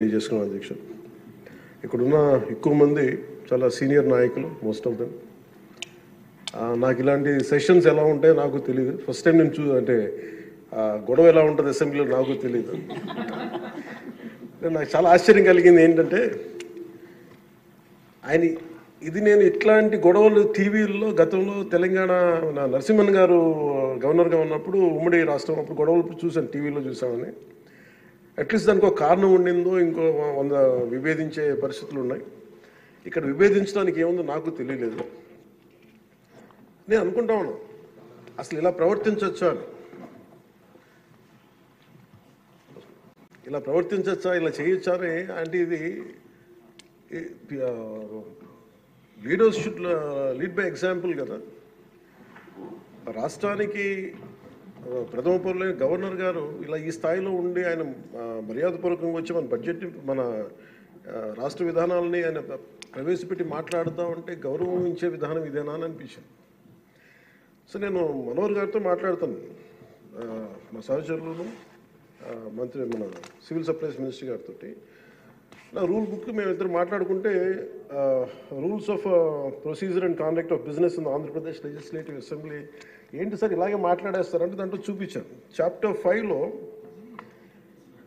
చేసుకున్నాం అధ్యక్ష. ఇక్కడున్న ఎక్కువ మంది చాలా సీనియర్ నాయకులు, మోస్ట్ ఆఫ్ దెమ్. నాకు ఇలాంటి సెషన్స్ ఎలా ఉంటాయో నాకు తెలియదు. ఫస్ట్ టైం నేను అంటే గొడవ ఎలా ఉంటుంది అసెంబ్లీలో నాకు తెలియదు. నాకు చాలా ఆశ్చర్యం కలిగింది ఏంటంటే నేను ఇట్లాంటి గొడవలు టీవీల్లో గతంలో తెలంగాణ నరసింహన్ గారు గవర్నర్గా ఉన్నప్పుడు ఉమ్మడి రాష్ట్రం అప్పుడు గొడవలు చూశాను, టీవీలో చూసామని. అట్లీస్ట్ దానికి ఒక కారణం ఉండిందో ఇంకో 100 విభేదించే పరిస్థితులు ఉన్నాయి. ఇక్కడ విభేదించడానికి ఏముందో నాకు తెలియలేదు. నేను అనుకుంటా ఉన్నా అసలు ఇలా ప్రవర్తించవచ్చా అని, ఇలా చేయొచ్చా అని. అంటే ఇది leaders should lead by example కదా. రాష్ట్రానికి ప్రథమ పౌరులైన గవర్నర్ గారు ఇలా ఈ స్థాయిలో ఉండి ఆయన మర్యాదపూర్వకంగా వచ్చి మన బడ్జెట్, మన రాష్ట్ర విధానాలని ఆయన ప్రవేశపెట్టి మాట్లాడుతూ ఉంటే గౌరవించే విధానం ఇదేనా అని అనిపించింది. సో నేను మనోహర్ గారితో మాట్లాడుతాను, మా సహచరులను, మంత్రి మన సివిల్ సప్లైస్ మినిస్టర్ గారితో. నా రూల్ బుక్ మేమిద్దరు మాట్లాడుకుంటే rules of procedure and conduct of business in Andhra Pradesh legislative assembly ఏంటి సార్ ఇలాగే మాట్లాడేస్తారంటే దాంట్లో చూపించాను. చాప్టర్ 5లో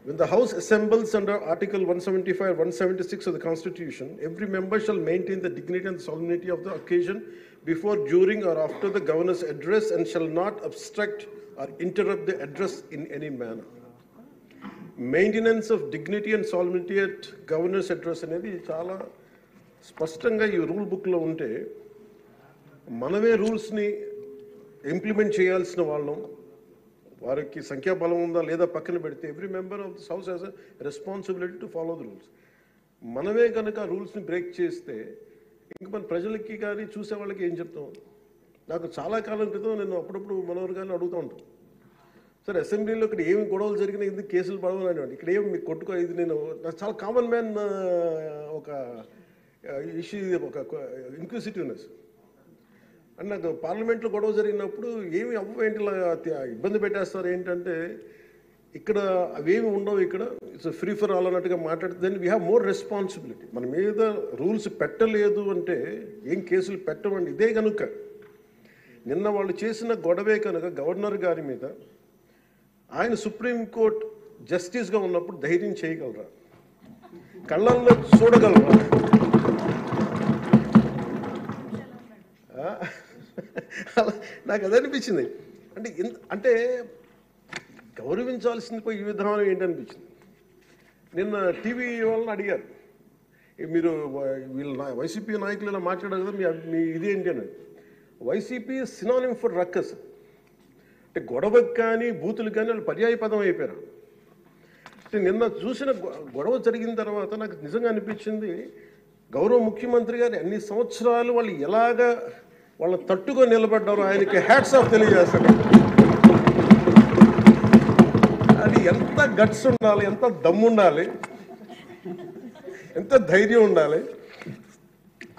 when the house assembles under article 175 176 of the constitution, every member shall maintain the dignity and the solemnity of the occasion before, during or after the governor's address and shall not obstruct or interrupt the address in any manner. Maintenance of dignity and solemnity at governor's address అనేది చాలా స్పష్టంగా ఈ rule బుక్లో ఉంటే మనమే రూల్స్ని implement చేయాల్సిన వాళ్ళం. వారికి సంఖ్యాబలం ఉందా లేదా పక్కన పెడితే every member of this house has a responsibility to follow the rules. మనమే కనుక ఆ రూల్స్ని బ్రేక్ చేస్తే ఇంక మన ప్రజలకి కానీ చూసే వాళ్ళకి ఏం చెప్తాం. నాకు చాలా కాలం క్రితం నేను అప్పుడప్పుడు మనోహర్ గారిని అడుగుతూ ఉంటాను, సరే అసెంబ్లీలో ఇక్కడ ఏమి గొడవలు జరిగినా ఎందుకు కేసులు పడవని, ఇక్కడ ఏమి మీకు కొట్టుకో, ఇది నేను నాకు చాలా కామన్ మ్యాన్ ఒక ఇష్యూ, ఒక ఇన్క్విజిటివ్నెస్. అండ్ నాకు పార్లమెంట్లో గొడవ జరిగినప్పుడు ఏమి అవ్వేంటి ఇబ్బంది పెట్టేస్తారు ఏంటంటే ఇక్కడ అవేమి ఉండవు, ఇక్కడ ఇట్స్ ఫ్రీ ఫర్ ఆల్ అన్నట్టుగా మాట్లాడితే then we have more responsibility. మన మీద రూల్స్ పెట్టలేదు అంటే ఏం కేసులు పెట్టమండి. ఇదే కనుక నిన్న వాళ్ళు చేసిన గొడవే కనుక గవర్నర్ గారి మీద ఆయన సుప్రీంకోర్టు జస్టిస్గా ఉన్నప్పుడు ధైర్యం చేయగలరా, కళ్ళల్లో చూడగలరా? నాకు అది అనిపించింది. అంటే గౌరవించాల్సింది పోయి ఈ విధానం ఏంటనిపించింది. నిన్న టీవీ వాళ్ళని అడిగారు, మీరు వీళ్ళ వైసీపీ నాయకులు ఇలా మాట్లాడారు కదా, మీ ఇదేంటి అని. YCP synonym for ruckus. అంటే గొడవకు కానీ బూతులు కానీ వాళ్ళు పర్యాయ పదం అయిపోయారు. అంటే నిన్న చూసిన గొడవ జరిగిన తర్వాత నాకు నిజంగా అనిపించింది, గౌరవ ముఖ్యమంత్రి గారు అన్ని సంవత్సరాలు వాళ్ళు ఎలాగా వాళ్ళ తట్టుగా నిలబడ్డారు, ఆయనకి హ్యాట్స్ ఆఫ్ తెలియజేస్తారు. అది ఎంత గట్స్ ఉండాలి, ఎంత దమ్ము ఉండాలి, ఎంత ధైర్యం ఉండాలి.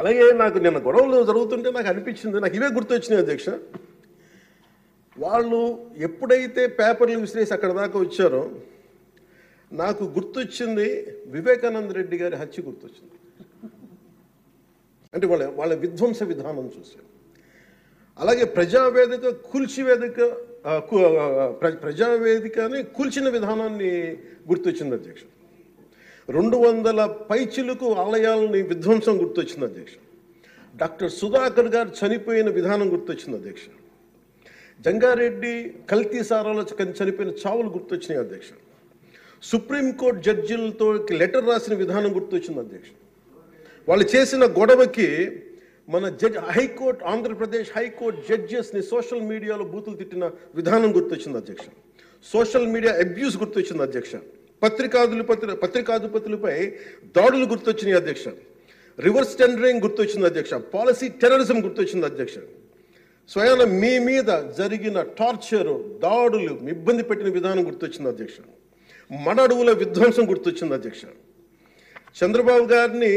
అలాగే నాకు నిన్న గొడవలు జరుగుతుంటే నాకు అనిపించింది, నాకు ఇవే గుర్తొచ్చినాయి అధ్యక్ష. వాళ్ళు ఎప్పుడైతే పేపర్లు విసిరేసి అక్కడ దాకా వచ్చారో నాకు గుర్తొచ్చింది వివేకానంద రెడ్డి గారి హత్య గుర్తొచ్చింది. అంటే వాళ్ళ విధ్వంస విధానం చూశారు. అలాగే ప్రజావేదికని కూల్చిన విధానాన్ని గుర్తొచ్చింది అధ్యక్ష. 200 పైచిలకు ఆలయాలని విధ్వంసం గుర్తొచ్చింది అధ్యక్ష. డాక్టర్ సుధాకర్ గారు చనిపోయిన విధానం గుర్తొచ్చింది అధ్యక్ష. జంగారెడ్డి కల్తీ సారాలో చనిపోయిన చావులు గుర్తొచ్చినాయి అధ్యక్ష. సుప్రీంకోర్టు జడ్జిలతో లెటర్ రాసిన విధానం గుర్తొచ్చింది అధ్యక్ష. వాళ్ళు చేసిన గొడవకి మన హైకోర్టు, ఆంధ్రప్రదేశ్ హైకోర్టు జడ్జెస్ని సోషల్ మీడియాలో బూతులు తిట్టిన విధానం గుర్తొచ్చింది అధ్యక్ష. సోషల్ మీడియా అబ్యూస్ గుర్తొచ్చింది అధ్యక్ష. పత్రికాధిపతులపై దాడులు గుర్తొచ్చినాయి అధ్యక్ష. రివర్స్ టెండరింగ్ గుర్తొచ్చింది అధ్యక్ష. పాలసీ టెర్రరిజం గుర్తొచ్చింది అధ్యక్ష. స్వయాన మీ మీద జరిగిన టార్చరు, దాడులు, ఇబ్బంది పెట్టిన విధానం గుర్తొచ్చింది అధ్యక్ష. మడడువుల విధ్వంసం గుర్తొచ్చింది అధ్యక్ష. చంద్రబాబు గారిని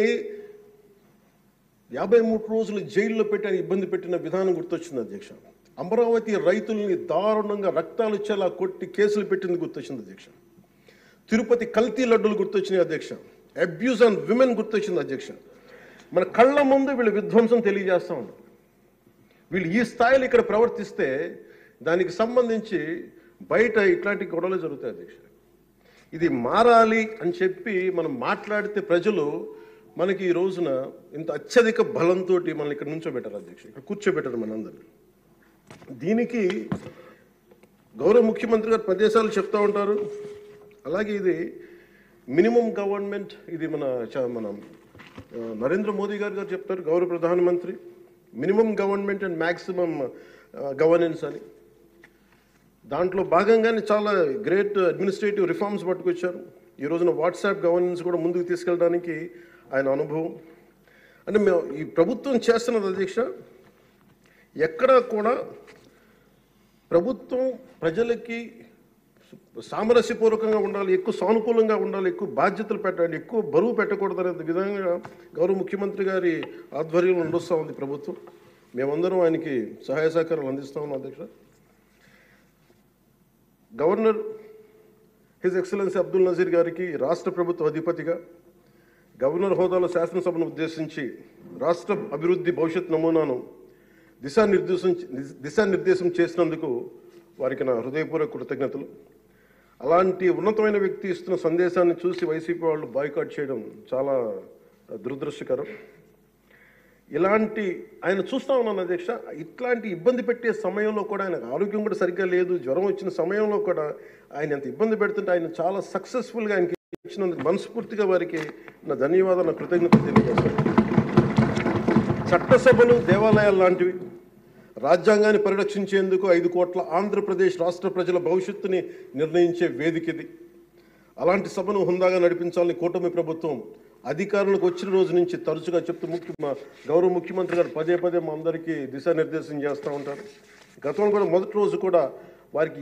53 రోజులు జైల్లో పెట్టి ఇబ్బంది పెట్టిన విధానం గుర్తొచ్చింది అధ్యక్ష. అమరావతి రైతుల్ని దారుణంగా రక్తాలు వచ్చేలా కొట్టి కేసులు పెట్టింది గుర్తొచ్చింది అధ్యక్ష. తిరుపతి కల్తీ లడ్డులు గుర్తొచ్చినాయి అధ్యక్ష. అబ్యూస్ ఆన్ విమెన్ గుర్తొచ్చింది అధ్యక్ష. మన కళ్ళ ముందు వీళ్ళు విధ్వంసం తెలియజేస్తూ ఉన్నారు. వీళ్ళు ఈ స్థాయిలో ఇక్కడ ప్రవర్తిస్తే దానికి సంబంధించి బయట ఇట్లాంటి గొడవలు జరుగుతాయి అధ్యక్ష. ఇది మారాలి అని చెప్పి మనం మాట్లాడితే ప్రజలు మనకి ఈ రోజున ఇంత అత్యధిక బలంతో మనల్ని ఇక్కడ నుంచోబెట్టారు అధ్యక్ష, ఇక్కడ కూర్చోబెట్టారు మనందరినీ. దీనికి గౌరవ ముఖ్యమంత్రి గారు ప్రదేశాలు చెప్తూ ఉంటారు. అలాగే ఇది మినిమం గవర్నమెంట్, ఇది మన నరేంద్ర మోదీ గారు చెప్తారు, గౌరవ ప్రధానమంత్రి, minimum government and maximum governance అని. దాంట్లో భాగంగానే చాలా గ్రేట్ అడ్మినిస్ట్రేటివ్ రిఫార్మ్స్ పట్టుకొచ్చారు. ఈ రోజున వాట్సాప్ గవర్నెన్స్ కూడా ముందుకు తీసుకెళ్ళడానికి ఆయన అనుభవం. అంటే మేము ఈ ప్రభుత్వం చేస్తున్నది అధ్యక్ష, ఎక్కడా కూడా ప్రభుత్వం ప్రజలకి సామరస్యపూర్వకంగా ఉండాలి, ఎక్కువ సానుకూలంగా ఉండాలి, ఎక్కువ బాధ్యతలు పెట్టాలి, ఎక్కువ బరువు పెట్టకూడదు అనే విధంగా గౌరవ ముఖ్యమంత్రి గారి ఆధ్వర్యంలో నడుస్తూ ఉంది ప్రభుత్వం. మేమందరం ఆయనకి సహాయ సహకారాలు అందిస్తూ ఉన్నాం అధ్యక్ష. Governor his excellency Abdul Nazeer గారికి రాష్ట్ర ప్రభుత్వ అధిపతిగా గవర్నర్ హోదాలో శాసనసభను ఉద్దేశించి రాష్ట్ర అభివృద్ధి భవిష్యత్ నమూనాను దిశానిర్దేశం చేసినందుకు వారికి నా హృదయపూర్వక కృతజ్ఞతలు. అలాంటి ఉన్నతమైన వ్యక్తి ఇస్తున్న సందేశాన్ని చూసి వైసీపీ వాళ్ళు బాయ్కాట్ చేయడం చాలా దురదృష్టకరం. ఇలాంటి ఆయన చూస్తూ ఉన్నాను అధ్యక్ష. ఇట్లాంటి ఇబ్బంది పెట్టే సమయంలో కూడా ఆయనకు ఆరోగ్యం కూడా సరిగ్గా లేదు, జ్వరం వచ్చిన సమయంలో కూడా ఆయన ఎంత ఇబ్బంది పెడుతుంటే ఆయన చాలా సక్సెస్ఫుల్గా ఆయనకి ఇచ్చినందుకు మనస్ఫూర్తిగా వారికి నా ధన్యవాదాలు, నా కృతజ్ఞతలు తెలియజేస్తాను. చట్టసభలు దేవాలయాలు లాంటివి రాజ్యాంగాన్ని పరిరక్షించేందుకు 5 కోట్ల ఆంధ్రప్రదేశ్ రాష్ట్ర ప్రజల భవిష్యత్తుని నిర్ణయించే వేదిక ఇది. అలాంటి సభను హుందాగా నడిపించాలని కూటమి ప్రభుత్వం అధికారులకు వచ్చిన రోజు నుంచి తరచుగా చెప్తూ గౌరవ ముఖ్యమంత్రి గారు పదే పదే మా అందరికీ దిశానిర్దేశం చేస్తూ ఉంటారు. గతంలో కూడా మొదటి రోజు కూడా వారికి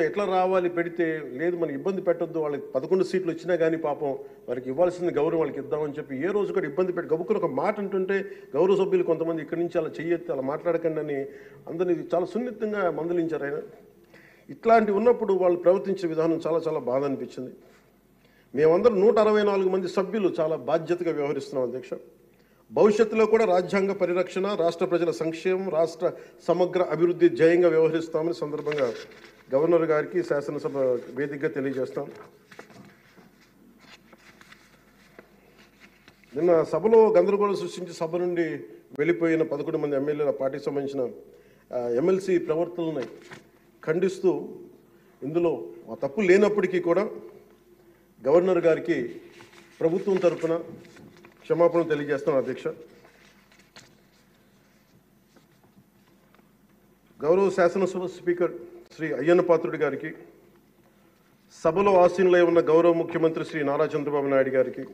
ఎట్లా రావాలి పెడితే లేదు మనకి ఇబ్బంది పెట్టొద్దు, వాళ్ళకి 11 సీట్లు వచ్చినా కానీ పాపం వారికి ఇవ్వాల్సింది గౌరవం వాళ్ళకి ఇద్దామని చెప్పి ఏ రోజు కూడా ఇబ్బంది పెట్టి గబుక్కుని ఒక మాట అంటుంటే గౌరవ సభ్యులు కొంతమంది ఇక్కడి నుంచి అలా చెయ్యొద్దు, అలా మాట్లాడకండి అని అందరినీ చాలా సున్నితంగా మందలించారు ఆయన. ఇట్లాంటి ఉన్నప్పుడు వాళ్ళు ప్రవర్తించే విధానం చాలా చాలా బాధ అనిపించింది. మేమందరం 164 మంది సభ్యులు చాలా బాధ్యతగా వ్యవహరిస్తున్నాం అధ్యక్ష. భవిష్యత్తులో కూడా రాజ్యాంగ పరిరక్షణ, రాష్ట్ర ప్రజల సంక్షేమం, రాష్ట్ర సమగ్ర అభివృద్ధి జయంగా వ్యవహరిస్తామని సందర్భంగా గవర్నర్ గారికి శాసనసభ వేదికగా తెలియజేస్తాం. నిన్న సభలో గందరగోళం సృష్టించి సభ నుండి వెళ్ళిపోయిన 11 మంది ఎమ్మెల్యేల పార్టీకి సంబంధించిన ఎమ్మెల్సీ ప్రవర్తనని ఖండిస్తూ ఇందులో ఆ తప్పు లేనప్పటికీ కూడా గవర్నర్ గారికి ప్రభుత్వం తరఫున క్షమాపణ తెలియజేస్తాను అధ్యక్ష. గౌరవ శాసనసభ స్పీకర్ శ్రీ అయ్యన్న పాత్రుడి గారికి, సభలో ఆసీనులై ఉన్న గౌరవ ముఖ్యమంత్రి శ్రీ నారా చంద్రబాబు నాయుడు గారికి,